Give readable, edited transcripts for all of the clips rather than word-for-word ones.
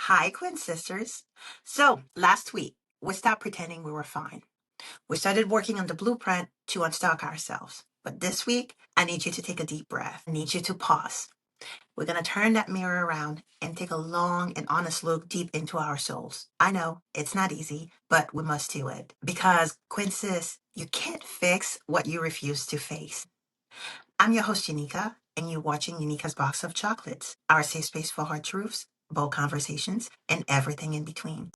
Hi, Quinn sisters. So, last week, we stopped pretending we were fine. We started working on the blueprint to unstuck ourselves. But this week, I need you to take a deep breath. I need you to pause. We're going to turn that mirror around and take a long and honest look deep into our souls. I know it's not easy, but we must do it. Because, Quinn sis, you can't fix what you refuse to face. I'm your host, Unica, and you're watching Unica's Box of Chocolates, our safe space for hard truths, bold conversations, and everything in between.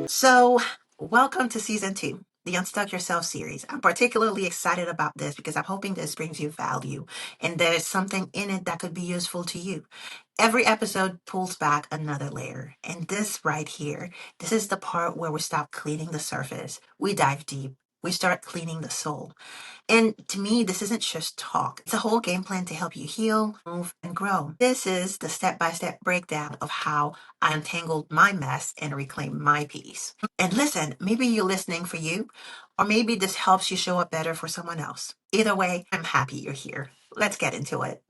So, welcome to season 2, the Unstuck Yourself series. I'm particularly excited about this because I'm hoping this brings you value and there's something in it that could be useful to you. Every episode pulls back another layer. And this right here, this is the part where we stop cleaning the surface. We dive deep. We start cleaning the soul. And to me, this isn't just talk. It's a whole game plan to help you heal, move, and grow. This is the step-by-step breakdown of how I untangled my mess and reclaimed my peace. And listen, maybe you're listening for you, or maybe this helps you show up better for someone else. Either way, I'm happy you're here. Let's get into it.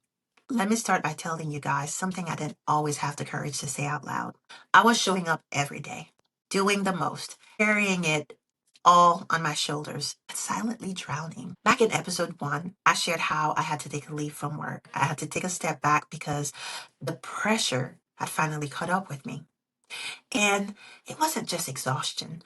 Let me start by telling you guys something I didn't always have the courage to say out loud. I was showing up every day, doing the most, carrying it all on my shoulders, silently drowning. Back in episode 1, I shared how I had to take a leave from work. I had to take a step back because the pressure had finally caught up with me. And it wasn't just exhaustion.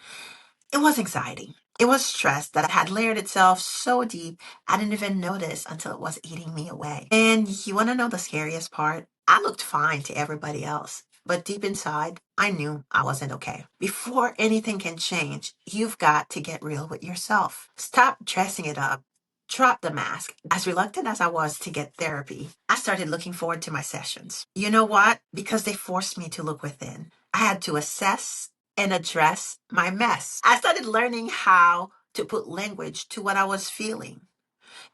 It was anxiety. It was stress that had layered itself so deep I didn't even notice until it was eating me away. And you want to know the scariest part? I looked fine to everybody else, but deep inside, I knew I wasn't okay. Before anything can change, you've got to get real with yourself. Stop dressing it up. Drop the mask. As reluctant as I was to get therapy, I started looking forward to my sessions. You know what? Because they forced me to look within. I had to assess and address my mess. I started learning how to put language to what I was feeling.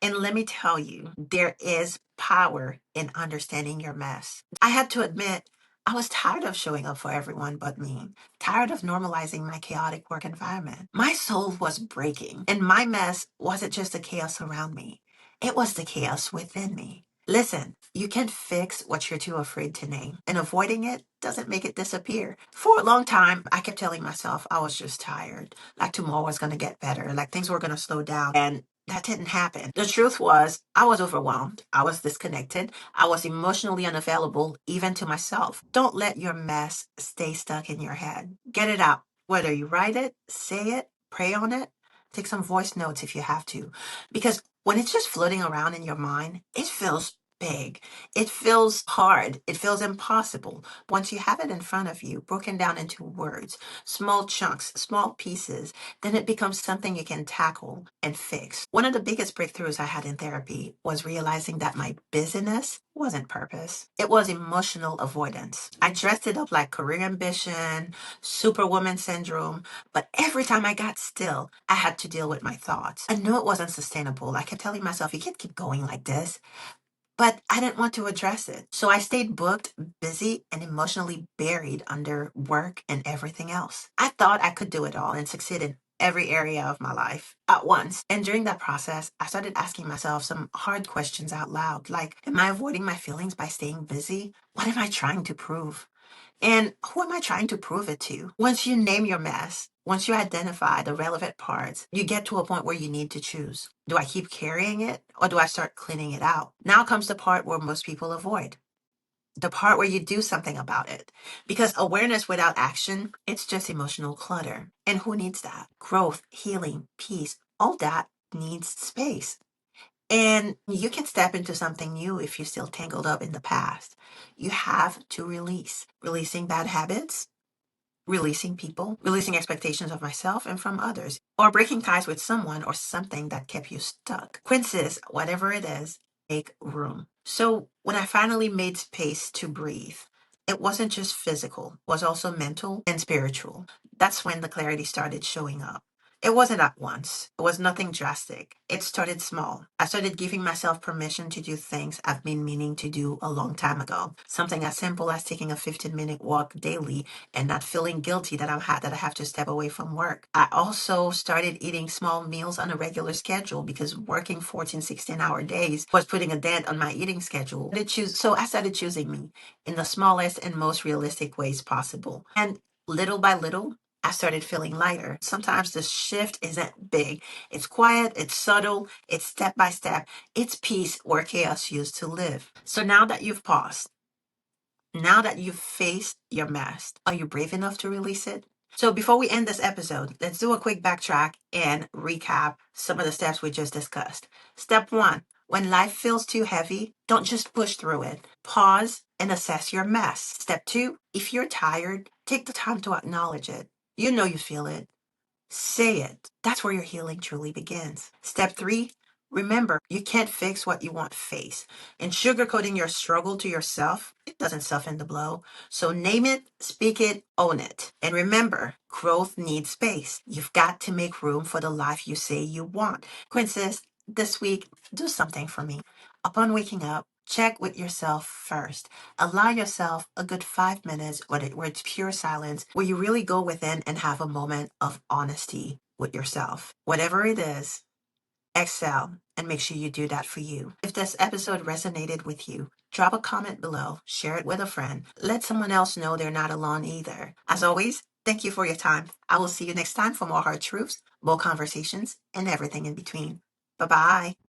And let me tell you, there is power in understanding your mess. I had to admit, I was tired of showing up for everyone but me, tired of normalizing my chaotic work environment. My soul was breaking, and my mess wasn't just the chaos around me, it was the chaos within me. Listen, you can fix what you're too afraid to name, and avoiding it doesn't make it disappear. For a long time, I kept telling myself I was just tired, like tomorrow was going to get better, like things were going to slow down. And that didn't happen. The truth was, I was overwhelmed. I was disconnected. I was emotionally unavailable, even to myself. Don't let your mess stay stuck in your head. Get it out. Whether you write it, say it, pray on it, take some voice notes if you have to. Because when it's just floating around in your mind, it feels big. It feels hard. It feels impossible. Once you have it in front of you, broken down into words, small chunks, small pieces, then it becomes something you can tackle and fix. One of the biggest breakthroughs I had in therapy was realizing that my busyness wasn't purpose. It was emotional avoidance. I dressed it up like career ambition, superwoman syndrome, but every time I got still, I had to deal with my thoughts. I knew it wasn't sustainable. I kept telling myself, you can't keep going like this. But I didn't want to address it. So I stayed booked, busy, and emotionally buried under work and everything else. I thought I could do it all and succeed in every area of my life at once. And during that process, I started asking myself some hard questions out loud, like, am I avoiding my feelings by staying busy? What am I trying to prove? And who am I trying to prove it to? Once you name your mess, once you identify the relevant parts, you get to a point where you need to choose. Do I keep carrying it or do I start cleaning it out? Now comes the part where most people avoid. The part where you do something about it. Because awareness without action, it's just emotional clutter. And who needs that? Growth, healing, peace, all that needs space. And you can step into something new if you're still tangled up in the past. You have to release. Releasing bad habits, releasing people, releasing expectations of myself and from others, or breaking ties with someone or something that kept you stuck. Quinces, whatever it is, make room. So when I finally made space to breathe, it wasn't just physical, it was also mental and spiritual. That's when the clarity started showing up. It wasn't at once. It was nothing drastic. It started small. I started giving myself permission to do things I've been meaning to do a long time ago. Something as simple as taking a 15-minute walk daily and not feeling guilty that I have to step away from work. I also started eating small meals on a regular schedule because working 14, 16-hour days was putting a dent on my eating schedule. So I started choosing me in the smallest and most realistic ways possible. And little by little, I started feeling lighter. Sometimes the shift isn't big. It's quiet, it's subtle, it's step by step. It's peace where chaos used to live. So now that you've paused, now that you've faced your mess, are you brave enough to release it? So before we end this episode, let's do a quick backtrack and recap some of the steps we just discussed. Step one, when life feels too heavy, don't just push through it. Pause and assess your mess. Step two, if you're tired, take the time to acknowledge it. You know you feel it. Say it. That's where your healing truly begins. Step three, remember, you can't fix what you won't face. And sugarcoating your struggle to yourself, it doesn't soften the blow. So name it, speak it, own it. And remember, growth needs space. You've got to make room for the life you say you want. Princess, this week, do something for me. Upon waking up, check with yourself first. Allow yourself a good 5 minutes where it's pure silence, where you really go within and have a moment of honesty with yourself. Whatever it is, excel and make sure you do that for you. If this episode resonated with you, drop a comment below, share it with a friend. Let someone else know they're not alone either. As always, thank you for your time. I will see you next time for more hard truths, more conversations, and everything in between. Bye bye.